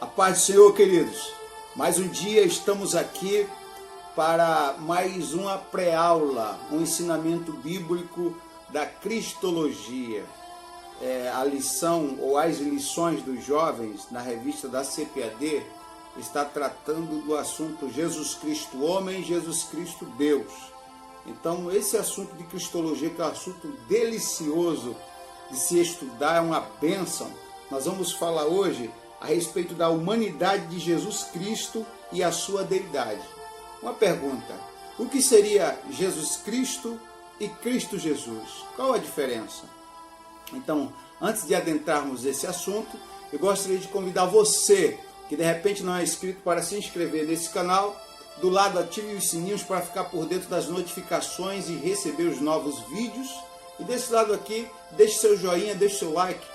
A paz do Senhor, queridos. Mais um dia estamos aqui para mais uma pré-aula, um ensinamento bíblico da Cristologia. A lição ou as lições dos jovens na revista da CPAD está tratando do assunto Jesus Cristo homem, Jesus Cristo Deus. Então esse assunto de Cristologia, que é um assunto delicioso de se estudar, é uma bênção. Nós vamos falar hoje a respeito da humanidade de Jesus Cristo e a sua deidade. Uma pergunta: o que seria Jesus Cristo e Cristo Jesus? Qual a diferença? Então, antes de adentrarmos esse assunto, eu gostaria de convidar você, que de repente não é inscrito, para se inscrever nesse canal. Do lado, ative os sininhos para ficar por dentro das notificações e receber os novos vídeos. E desse lado aqui, deixe seu joinha, deixe seu like.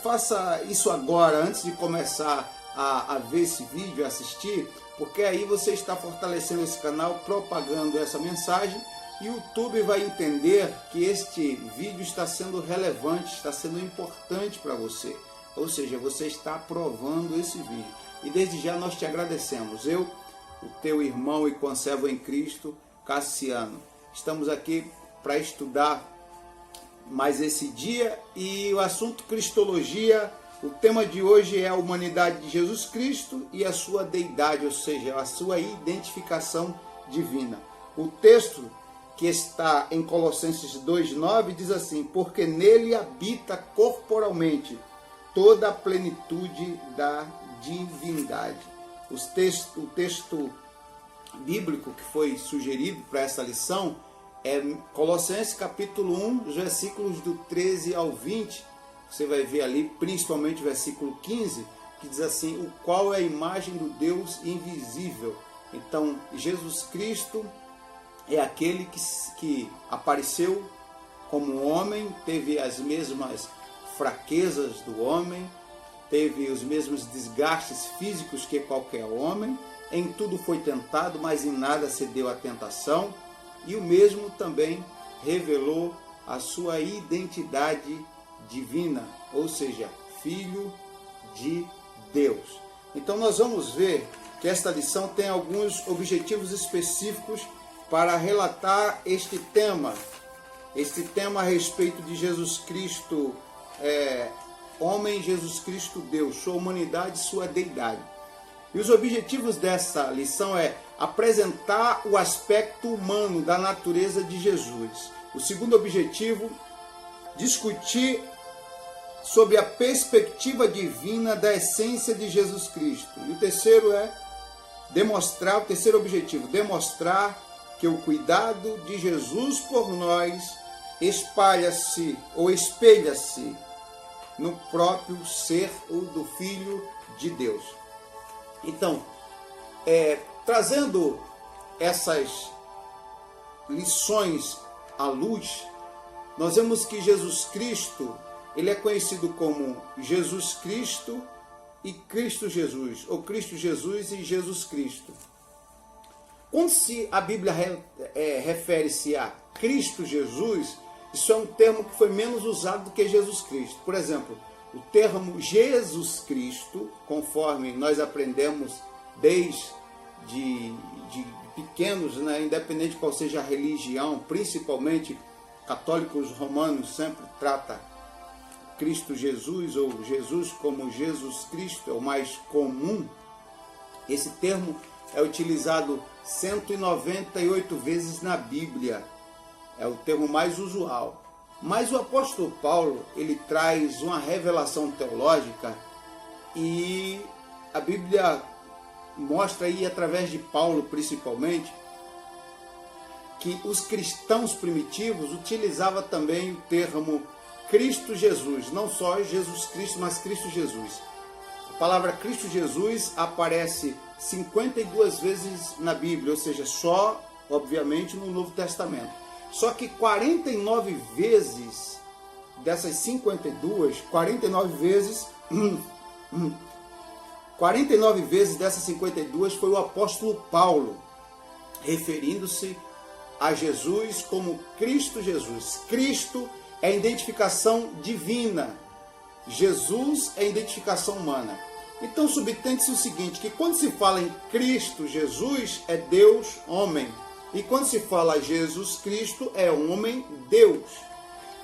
Faça isso agora, antes de começar a ver esse vídeo, assistir, porque aí você está fortalecendo esse canal, propagando essa mensagem, e o YouTube vai entender que este vídeo está sendo relevante, está sendo importante para você. Ou seja, você está aprovando esse vídeo. E desde já nós te agradecemos. Eu, o teu irmão e conservo em Cristo, Cassiano, estamos aqui para estudar mais esse dia, e o assunto Cristologia, o tema de hoje é a humanidade de Jesus Cristo e a sua deidade, ou seja, a sua identificação divina. O texto que está em Colossenses 2:9 diz assim: porque nele habita corporalmente toda a plenitude da divindade. O texto bíblico que foi sugerido para essa lição é Colossenses capítulo 1, os versículos do 13 ao 20, você vai ver ali, principalmente o versículo 15, que diz assim: o qual é a imagem do Deus invisível. Então, Jesus Cristo é aquele que apareceu como homem, teve as mesmas fraquezas do homem, teve os mesmos desgastes físicos que qualquer homem, em tudo foi tentado, mas em nada cedeu à tentação. E o mesmo também revelou a sua identidade divina, ou seja, Filho de Deus. Então nós vamos ver que esta lição tem alguns objetivos específicos para relatar este tema a respeito de Jesus Cristo homem, Jesus Cristo Deus, sua humanidade, sua deidade. E os objetivos dessa lição é apresentar o aspecto humano da natureza de Jesus. O segundo objetivo, discutir sobre a perspectiva divina da essência de Jesus Cristo. E o terceiro objetivo, demonstrar que o cuidado de Jesus por nós espelha-se no próprio ser do Filho de Deus. Então, trazendo essas lições à luz, nós vemos que Jesus Cristo, ele é conhecido como Jesus Cristo e Cristo Jesus, ou Cristo Jesus e Jesus Cristo. Quando a Bíblia refere-se a Cristo Jesus, isso é um termo que foi menos usado do que Jesus Cristo. Por exemplo, o termo Jesus Cristo, conforme nós aprendemos desde pequenos, independente de qual seja a religião, principalmente católicos romanos sempre trata Cristo Jesus ou Jesus como Jesus Cristo, é o mais comum. Esse termo é utilizado 198 vezes na Bíblia, é o termo mais usual. Mas o apóstolo Paulo, ele traz uma revelação teológica, e a Bíblia mostra aí, através de Paulo principalmente, que os cristãos primitivos utilizavam também o termo Cristo Jesus, não só Jesus Cristo, mas Cristo Jesus. A palavra Cristo Jesus aparece 52 vezes na Bíblia, ou seja, só, obviamente, no Novo Testamento. Só que 49 vezes dessas 52, 49 vezes dessas 52 foi o apóstolo Paulo, referindo-se a Jesus como Cristo Jesus. Cristo é a identificação divina, Jesus é a identificação humana. Então subtende-se o seguinte, que quando se fala em Cristo Jesus, é Deus, homem. E quando se fala Jesus Cristo, é homem, Deus.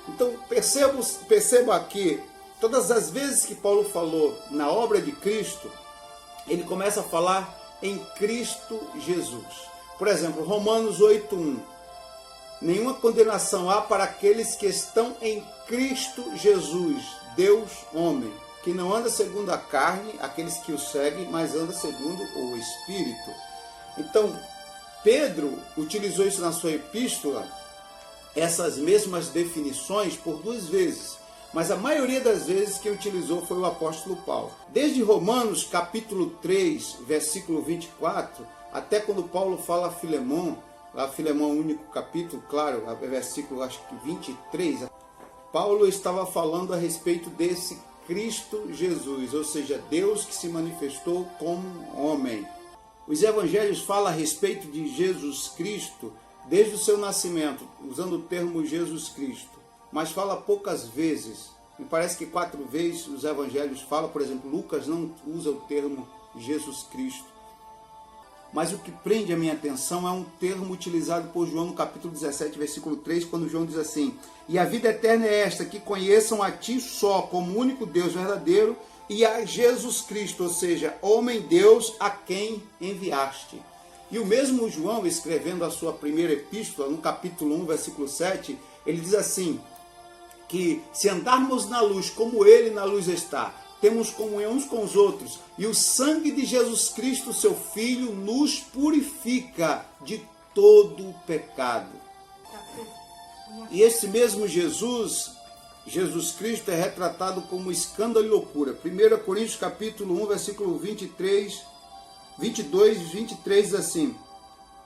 Então perceba aqui, todas as vezes que Paulo falou na obra de Cristo, ele começa a falar em Cristo Jesus. Por exemplo, Romanos 8:1. Nenhuma condenação há para aqueles que estão em Cristo Jesus, Deus, homem, que não anda segundo a carne, aqueles que o seguem, mas anda segundo o Espírito. Então, Pedro utilizou isso na sua epístola, essas mesmas definições, por 2 vezes. Mas a maioria das vezes quem utilizou foi o apóstolo Paulo. Desde Romanos capítulo 3, versículo 24, até quando Paulo fala a Filemão, lá Filemão é o único capítulo, claro, versículo acho que 23, Paulo estava falando a respeito desse Cristo Jesus, ou seja, Deus que se manifestou como homem. Os evangelhos falam a respeito de Jesus Cristo desde o seu nascimento, usando o termo Jesus Cristo, mas fala poucas vezes. Me parece que 4 vezes os evangelhos falam, por exemplo, Lucas não usa o termo Jesus Cristo. Mas o que prende a minha atenção é um termo utilizado por João no capítulo 17, versículo 3, quando João diz assim: e a vida eterna é esta, que conheçam a ti só, como único Deus verdadeiro, e a Jesus Cristo, ou seja, homem Deus, a quem enviaste. E o mesmo João, escrevendo a sua primeira epístola, no capítulo 1, versículo 7, ele diz assim, que se andarmos na luz como ele na luz está, temos comunhão uns com os outros, e o sangue de Jesus Cristo, seu Filho, nos purifica de todo o pecado. E esse mesmo Jesus Cristo é retratado como escândalo e loucura. 1 Coríntios capítulo 1, versículo 22 e 23 diz assim: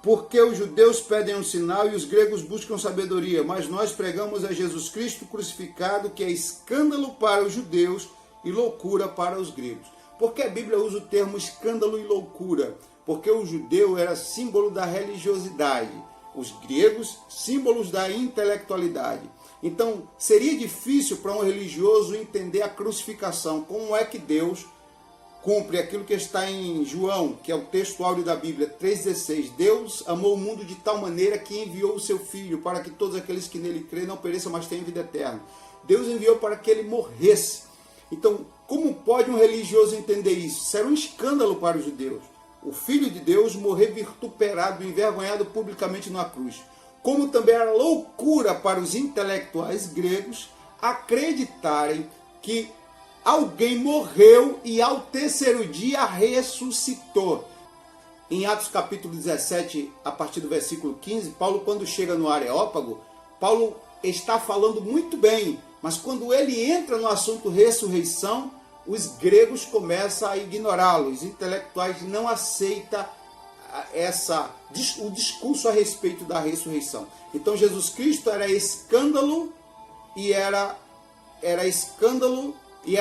porque os judeus pedem um sinal e os gregos buscam sabedoria, mas nós pregamos a Jesus Cristo crucificado, que é escândalo para os judeus e loucura para os gregos. Por que a Bíblia usa o termo escândalo e loucura? Porque o judeu era símbolo da religiosidade, os gregos símbolos da intelectualidade. Então seria difícil para um religioso entender a crucificação. Como é que Deus cumpre aquilo que está em João, que é o texto áureo da Bíblia, 3,16. Deus amou o mundo de tal maneira que enviou o seu Filho, para que todos aqueles que nele creem não pereçam, mas tenham vida eterna. Deus enviou para que ele morresse. Então, como pode um religioso entender isso? Isso era um escândalo para os judeus. O Filho de Deus morrer vituperado, envergonhado publicamente na cruz. Como também era loucura para os intelectuais gregos acreditarem que alguém morreu e ao terceiro dia ressuscitou. Em Atos capítulo 17, a partir do versículo 15, Paulo, quando chega no Areópago, Paulo está falando muito bem, mas quando ele entra no assunto ressurreição, os gregos começam a ignorá-lo. Os intelectuais não aceitam o discurso a respeito da ressurreição. Então Jesus Cristo era escândalo e era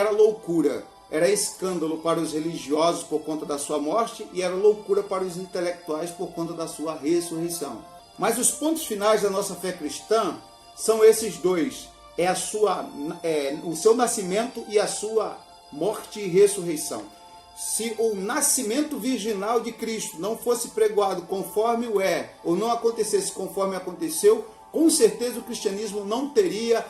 loucura. Era escândalo para os religiosos por conta da sua morte e era loucura para os intelectuais por conta da sua ressurreição. Mas os pontos finais da nossa fé cristã são esses dois. O seu nascimento e a sua morte e ressurreição. Se o nascimento virginal de Cristo não fosse pregoado conforme o é, ou não acontecesse conforme aconteceu, com certeza o cristianismo não teria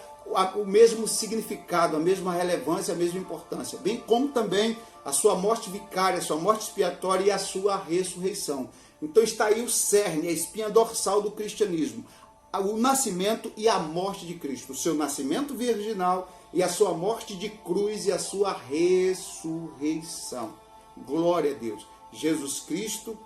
o mesmo significado, a mesma relevância, a mesma importância, bem como também a sua morte vicária, a sua morte expiatória e a sua ressurreição. Então está aí o cerne, a espinha dorsal do cristianismo, o nascimento e a morte de Cristo, o seu nascimento virginal e a sua morte de cruz e a sua ressurreição. Glória a Deus. Jesus Cristo,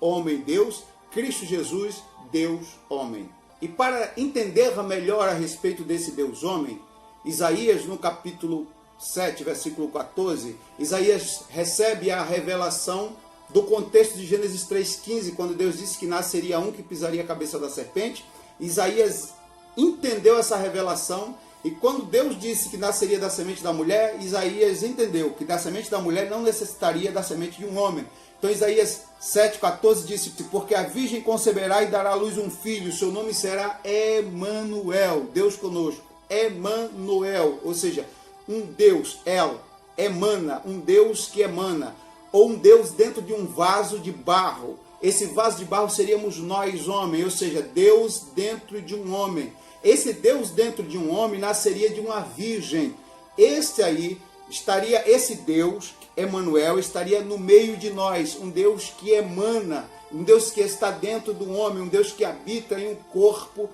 homem Deus, Cristo Jesus, Deus homem. E para entender melhor a respeito desse Deus homem, Isaías no capítulo 7, versículo 14, Isaías recebe a revelação do contexto de Gênesis 3,15, quando Deus disse que nasceria um que pisaria a cabeça da serpente. Isaías entendeu essa revelação, e quando Deus disse que nasceria da semente da mulher, Isaías entendeu que da semente da mulher não necessitaria da semente de um homem. Então Isaías 7,14 disse: porque a virgem conceberá e dará à luz um filho, seu nome será Emanuel, Deus conosco. Emanuel, ou seja, um Deus, El, emana, um Deus que emana, ou um Deus dentro de um vaso de barro. Esse vaso de barro seríamos nós, homens, ou seja, Deus dentro de um homem. Esse Deus dentro de um homem nasceria de uma virgem. Esse Deus, Emanuel, estaria no meio de nós, um Deus que emana, um Deus que está dentro do homem, um Deus que habita em um corpo,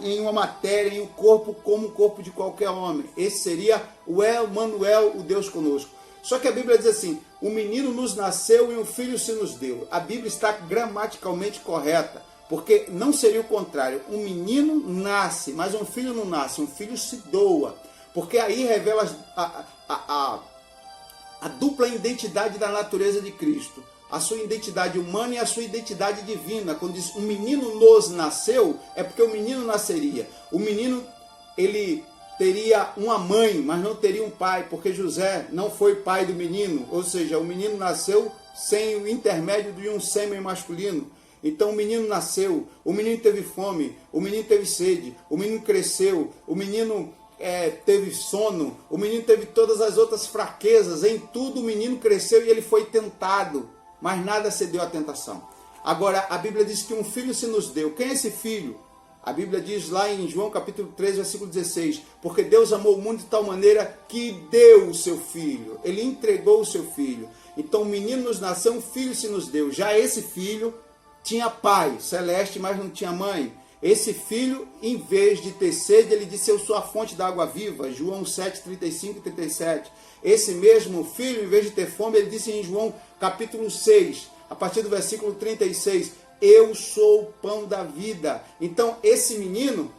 em uma matéria, em um corpo como o corpo de qualquer homem. Esse seria o Emanuel, o Deus conosco. Só que a Bíblia diz assim, um menino nos nasceu e um filho se nos deu. A Bíblia está gramaticalmente correta, porque não seria o contrário. Um menino nasce, mas um filho não nasce, um filho se doa. Porque aí revela a dupla identidade da natureza de Cristo. A sua identidade humana e a sua identidade divina. Quando diz um menino nos nasceu, é porque o menino nasceria. O menino, ele teria uma mãe, mas não teria um pai, porque José não foi pai do menino. Ou seja, o menino nasceu sem o intermédio de um sêmen masculino. Então o menino nasceu, o menino teve fome, o menino teve sede, o menino cresceu, o menino teve sono, o menino teve todas as outras fraquezas. Em tudo o menino cresceu e ele foi tentado, mas nada cedeu à tentação. Agora a Bíblia diz que um filho se nos deu. Quem é esse filho? A Bíblia diz lá em João capítulo 3, versículo 16, porque Deus amou o mundo de tal maneira que deu o seu filho, ele entregou o seu filho. Então o menino nos nasceu, um filho se nos deu. Já esse filho tinha pai celeste, mas não tinha mãe. Esse filho, em vez de ter sede, ele disse, eu sou a fonte da água viva, João 7, 35 e 37. Esse mesmo filho, em vez de ter fome, ele disse em João capítulo 6, a partir do versículo 36, eu sou o pão da vida. Então esse menino,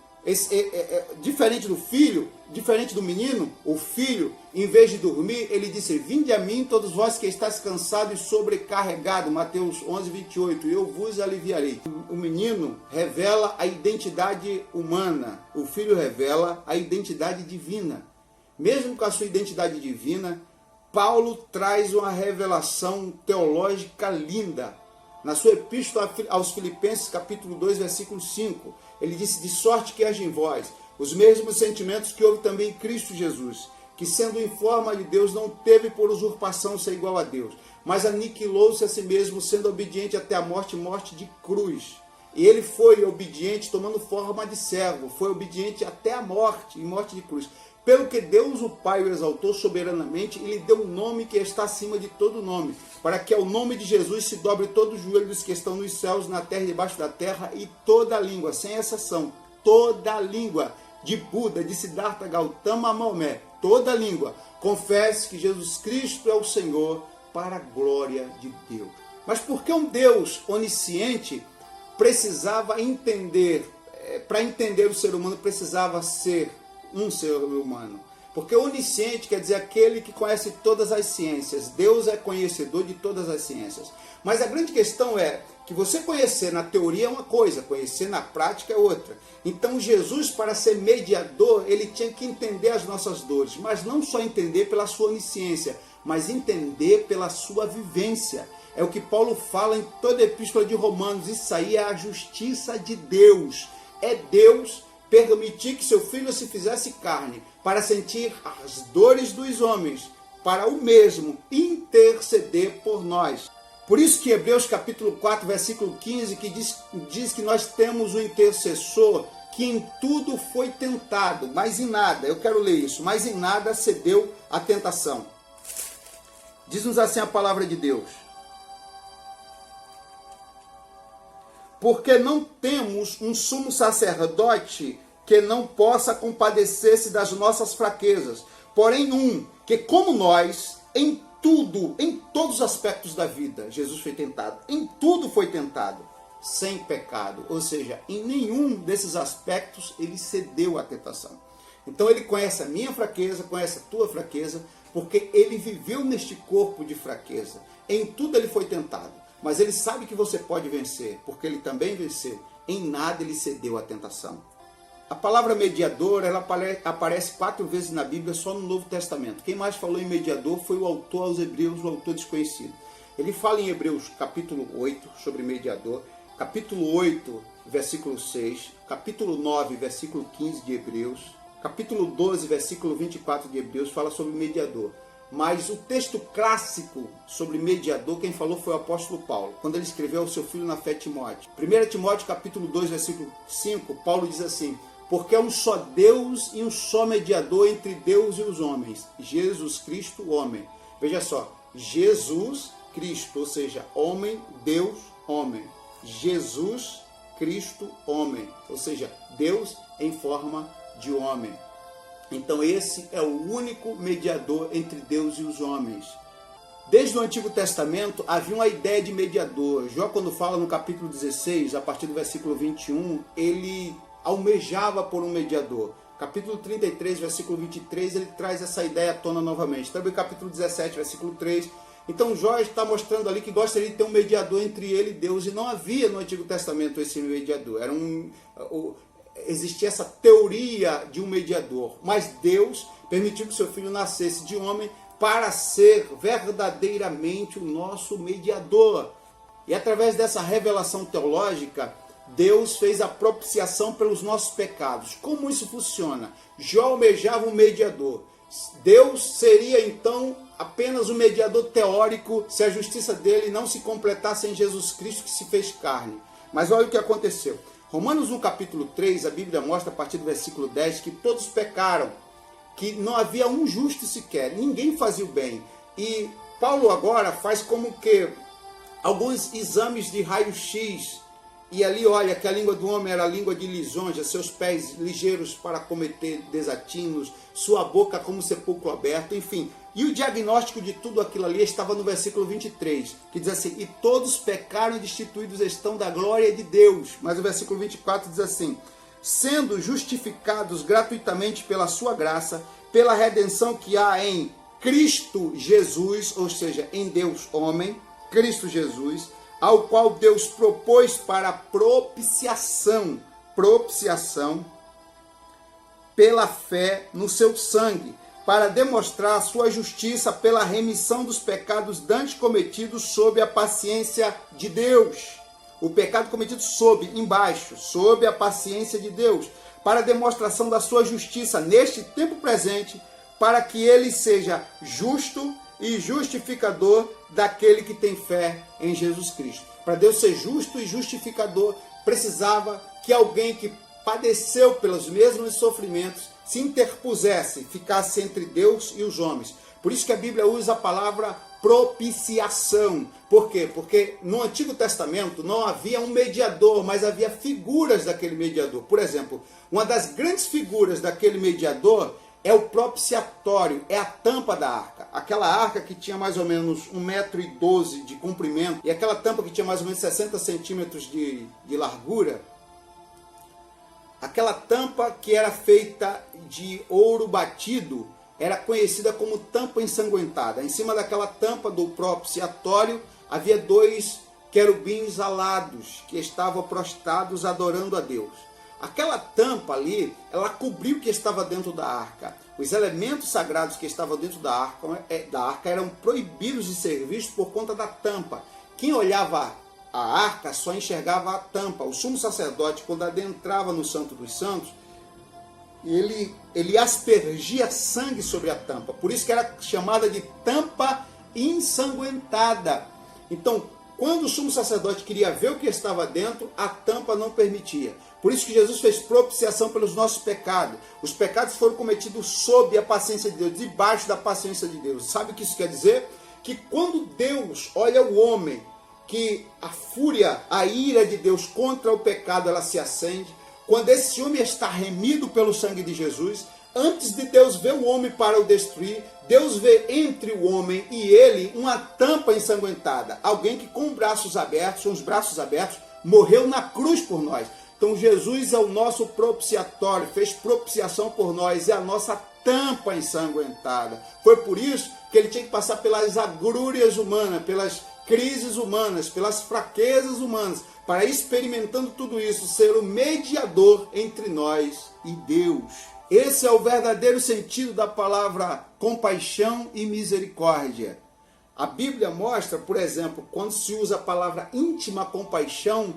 diferente do filho, diferente do menino, o filho, em vez de dormir, ele disse, vinde a mim todos vós que estáis cansados e sobrecarregados, Mateus 11, 28, eu vos aliviarei. O menino revela a identidade humana, o filho revela a identidade divina. Mesmo com a sua identidade divina, Paulo traz uma revelação teológica linda. Na sua epístola aos Filipenses, capítulo 2, versículo 5, ele disse, de sorte que haja em vós os mesmos sentimentos que houve também em Cristo Jesus, que sendo em forma de Deus, não teve por usurpação ser igual a Deus, mas aniquilou-se a si mesmo, sendo obediente até a morte, morte de cruz. E ele foi obediente, tomando forma de servo, foi obediente até a morte, e morte de cruz. Pelo que Deus o Pai o exaltou soberanamente e lhe deu um nome que está acima de todo nome, para que ao nome de Jesus se dobre todo o joelho dos que estão nos céus, na terra e debaixo da terra, e toda língua, sem exceção, toda língua, de Buda, de Siddhartha Gautama a Maomé, toda língua, confesse que Jesus Cristo é o Senhor, para a glória de Deus. Mas por que um Deus onisciente precisava entender, para entender o ser humano, precisava ser um ser humano? Porque onisciente quer dizer aquele que conhece todas as ciências. Deus é conhecedor de todas as ciências. Mas a grande questão é que você conhecer na teoria é uma coisa, conhecer na prática é outra. Então Jesus, para ser mediador, ele tinha que entender as nossas dores, mas não só entender pela sua onisciência, mas entender pela sua vivência. É o que Paulo fala em toda a epístola de Romanos, isso aí é a justiça de Deus. É Deus permitir que seu filho se fizesse carne, para sentir as dores dos homens, para o mesmo interceder por nós. Por isso que Hebreus capítulo 4, versículo 15, que diz que nós temos um intercessor que em tudo foi tentado, mas em nada, eu quero ler isso, mas em nada cedeu à tentação. Diz-nos assim a palavra de Deus. Porque não temos um sumo sacerdote que não possa compadecer-se das nossas fraquezas, porém um que, como nós, em tudo, em todos os aspectos da vida, Jesus foi tentado, em tudo foi tentado, sem pecado, ou seja, em nenhum desses aspectos ele cedeu à tentação. Então ele conhece a minha fraqueza, conhece a tua fraqueza, porque ele viveu neste corpo de fraqueza, em tudo ele foi tentado. Mas ele sabe que você pode vencer, porque ele também venceu. Em nada ele cedeu à tentação. A palavra mediador, ela aparece 4 vezes na Bíblia, só no Novo Testamento. Quem mais falou em mediador foi o autor aos Hebreus, o autor desconhecido. Ele fala em Hebreus capítulo 8 sobre mediador, capítulo 8, versículo 6, capítulo 9, versículo 15 de Hebreus, capítulo 12, versículo 24 de Hebreus, fala sobre mediador. mas o texto clássico sobre mediador, quem falou foi o apóstolo Paulo, quando ele escreveu ao seu filho na fé Timóteo. 1 Timóteo capítulo 2, versículo 5, Paulo diz assim: porque é um só Deus e um só mediador entre Deus e os homens, Jesus Cristo, homem. Veja só, Jesus Cristo, ou seja, homem, Deus, homem. Jesus Cristo, homem, ou seja, Deus em forma de homem. Então esse é o único mediador entre Deus e os homens. Desde o Antigo Testamento havia uma ideia de mediador. Jó, quando fala no capítulo 16, a partir do versículo 21, ele almejava por um mediador. Capítulo 33, versículo 23, ele traz essa ideia à tona novamente. Também capítulo 17, versículo 3. Então Jó está mostrando ali que gostaria de ter um mediador entre ele e Deus, e não havia no Antigo Testamento esse mediador. Existia essa teoria de um mediador, mas Deus permitiu que seu filho nascesse de homem para ser verdadeiramente o nosso mediador. E através dessa revelação teológica, Deus fez a propiciação pelos nossos pecados. Como isso funciona? Jó almejava um mediador. Deus seria então apenas um mediador teórico se a justiça dele não se completasse em Jesus Cristo, que se fez carne. Mas olha o que aconteceu. Romanos no capítulo 3, a Bíblia mostra a partir do versículo 10 que todos pecaram, que não havia um justo sequer, ninguém fazia o bem. E Paulo agora faz como que alguns exames de raio-x, e ali olha que a língua do homem era a língua de lisonja, seus pés ligeiros para cometer desatinos, sua boca como sepulcro aberto, enfim. E o diagnóstico de tudo aquilo ali estava no versículo 23, que diz assim: e todos pecaram e destituídos estão da glória de Deus. Mas o versículo 24 diz assim: sendo justificados gratuitamente pela sua graça, pela redenção que há em Cristo Jesus, ou seja, em Deus homem, Cristo Jesus, ao qual Deus propôs para propiciação pela fé no seu sangue, para demonstrar a sua justiça pela remissão dos pecados dantes cometidos sob a paciência de Deus. O pecado cometido sob a paciência de Deus, para demonstração da sua justiça neste tempo presente, para que ele seja justo e justificador daquele que tem fé em Jesus Cristo. Para Deus ser justo e justificador, precisava que alguém que padeceu pelos mesmos sofrimentos se interpusesse, ficasse entre Deus e os homens. Por isso que a Bíblia usa a palavra propiciação. Por quê? Porque no Antigo Testamento não havia um mediador, mas havia figuras daquele mediador. Por exemplo, uma das grandes figuras daquele mediador é o propiciatório, é a tampa da arca. Aquela arca que tinha mais ou menos 1,12 m de comprimento e aquela tampa que tinha mais ou menos 60 centímetros de largura. Aquela tampa que era feita de ouro batido era conhecida como tampa ensanguentada. Em cima daquela tampa do propiciatório havia 2 querubins alados que estavam prostrados adorando a Deus. Aquela tampa ali, ela cobriu o que estava dentro da arca. Os elementos sagrados que estavam dentro da arca eram proibidos de ser vistos por conta da tampa. Quem olhava a arca só enxergava a tampa. O sumo sacerdote, quando adentrava no Santo dos Santos, ele aspergia sangue sobre a tampa. Por isso que era chamada de tampa ensanguentada. Então, quando o sumo sacerdote queria ver o que estava dentro, a tampa não permitia. Por isso que Jesus fez propiciação pelos nossos pecados. Os pecados foram cometidos sob a paciência de Deus, debaixo da paciência de Deus. Sabe o que isso quer dizer? Que quando Deus olha o homem, que a fúria, a ira de Deus contra o pecado, ela se acende. Quando esse homem está remido pelo sangue de Jesus, antes de Deus ver o homem para o destruir, Deus vê entre o homem e ele uma tampa ensanguentada. Alguém que com os braços abertos, morreu na cruz por nós. Então Jesus é o nosso propiciatório, fez propiciação por nós, é a nossa tampa ensanguentada. Foi por isso que ele tinha que passar pelas agrúrias humanas, pelas crises humanas, pelas fraquezas humanas, para, experimentando tudo isso, ser o mediador entre nós e Deus. Esse é o verdadeiro sentido da palavra compaixão e misericórdia. A Bíblia mostra, por exemplo, quando se usa a palavra íntima compaixão,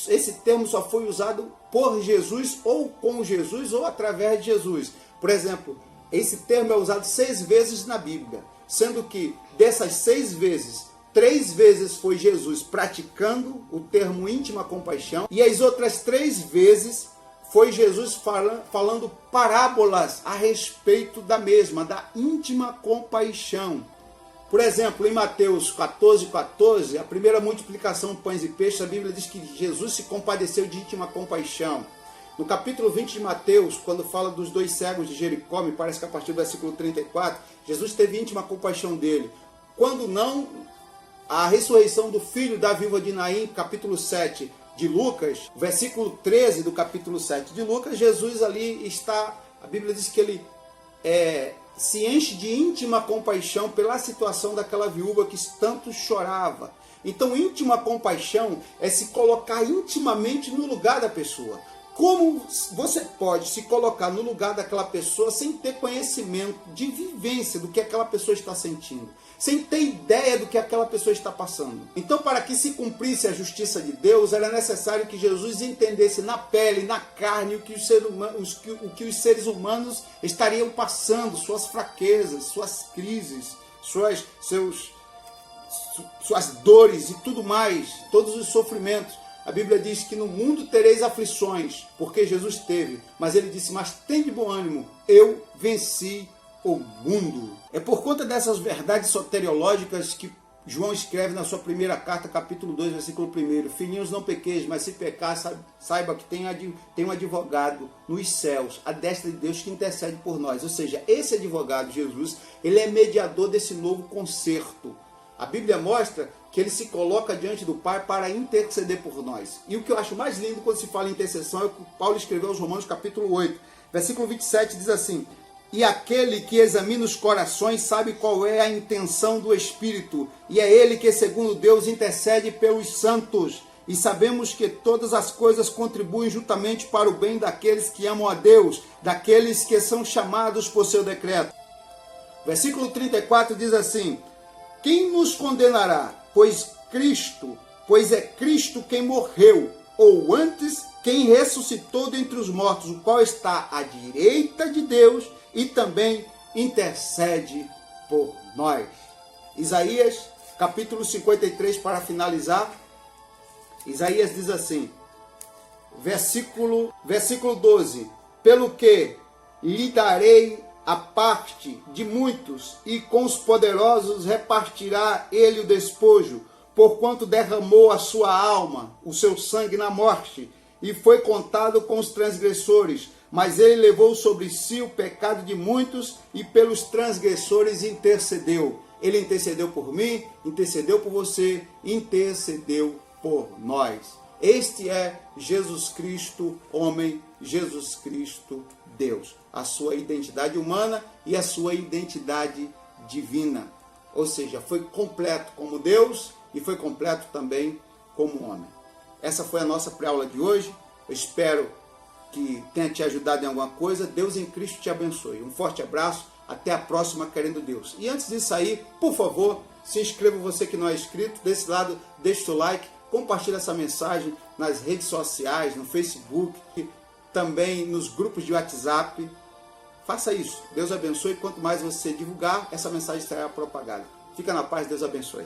esse termo só foi usado por Jesus, ou com Jesus, ou através de Jesus. Por exemplo, esse termo é usado 6 vezes na Bíblia. sendo que dessas 6 vezes, 3 vezes foi Jesus praticando o termo íntima compaixão, e as outras 3 vezes foi Jesus falando parábolas a respeito da mesma, da íntima compaixão. Por exemplo, em Mateus 14:14, a primeira multiplicação de pães e peixes, a Bíblia diz que Jesus se compadeceu de íntima compaixão. No capítulo 20 de Mateus, quando fala dos 2 cegos de Jericó, me parece que a partir do versículo 34, Jesus teve íntima compaixão dele. Quando não, a ressurreição do filho da viúva de Naim, capítulo 7 de Lucas, versículo 13 do capítulo 7 de Lucas, Jesus ali está, a Bíblia diz que ele se enche de íntima compaixão pela situação daquela viúva que tanto chorava. Então, íntima compaixão é se colocar intimamente no lugar da pessoa. Como você pode se colocar no lugar daquela pessoa sem ter conhecimento de vivência do que aquela pessoa está sentindo, sem ter ideia do que aquela pessoa está passando? Então, para que se cumprisse a justiça de Deus, era necessário que Jesus entendesse na pele, na carne, o que os seres humanos estariam passando, suas fraquezas, suas crises, suas dores e tudo mais, todos os sofrimentos. A Bíblia diz que no mundo tereis aflições, porque Jesus teve. Mas ele disse, mas tem de bom ânimo, eu venci o mundo. É por conta dessas verdades soteriológicas que João escreve na sua primeira carta, capítulo 2, versículo 1. Filhinhos, não pequeis, mas se pecar, saiba que tem um advogado nos céus, à destra de Deus, que intercede por nós. Ou seja, esse advogado, Jesus, ele é mediador desse novo concerto. A Bíblia mostra que ele se coloca diante do Pai para interceder por nós. E o que eu acho mais lindo quando se fala em intercessão é o que Paulo escreveu aos Romanos capítulo 8, versículo 27, diz assim: e aquele que examina os corações sabe qual é a intenção do Espírito, e é ele que, segundo Deus, intercede pelos santos. E sabemos que todas as coisas contribuem juntamente para o bem daqueles que amam a Deus, daqueles que são chamados por seu decreto. Versículo 34 diz assim: quem nos condenará? Pois é Cristo quem morreu, ou antes, quem ressuscitou dentre os mortos, o qual está à direita de Deus e também intercede por nós. Isaías, capítulo 53, para finalizar. Isaías diz assim, versículo 12: pelo que lhe darei a parte de muitos, e com os poderosos repartirá ele o despojo, porquanto derramou a sua alma, o seu sangue na morte, e foi contado com os transgressores, mas ele levou sobre si o pecado de muitos, e pelos transgressores intercedeu. Ele intercedeu por mim, intercedeu por você, intercedeu por nós. Este é Jesus Cristo, homem, Jesus Cristo, Deus. A sua identidade humana e a sua identidade divina. Ou seja, foi completo como Deus e foi completo também como homem. Essa foi a nossa pré-aula de hoje. Eu espero que tenha te ajudado em alguma coisa. Deus em Cristo te abençoe. Um forte abraço. Até a próxima, querendo Deus. E antes disso aí, por favor, se inscreva você que não é inscrito. Desse lado, deixe o seu like. Compartilhe essa mensagem nas redes sociais, no Facebook, também nos grupos de WhatsApp. Faça isso. Deus abençoe. Quanto mais você divulgar, essa mensagem será propagada. Fica na paz. Deus abençoe.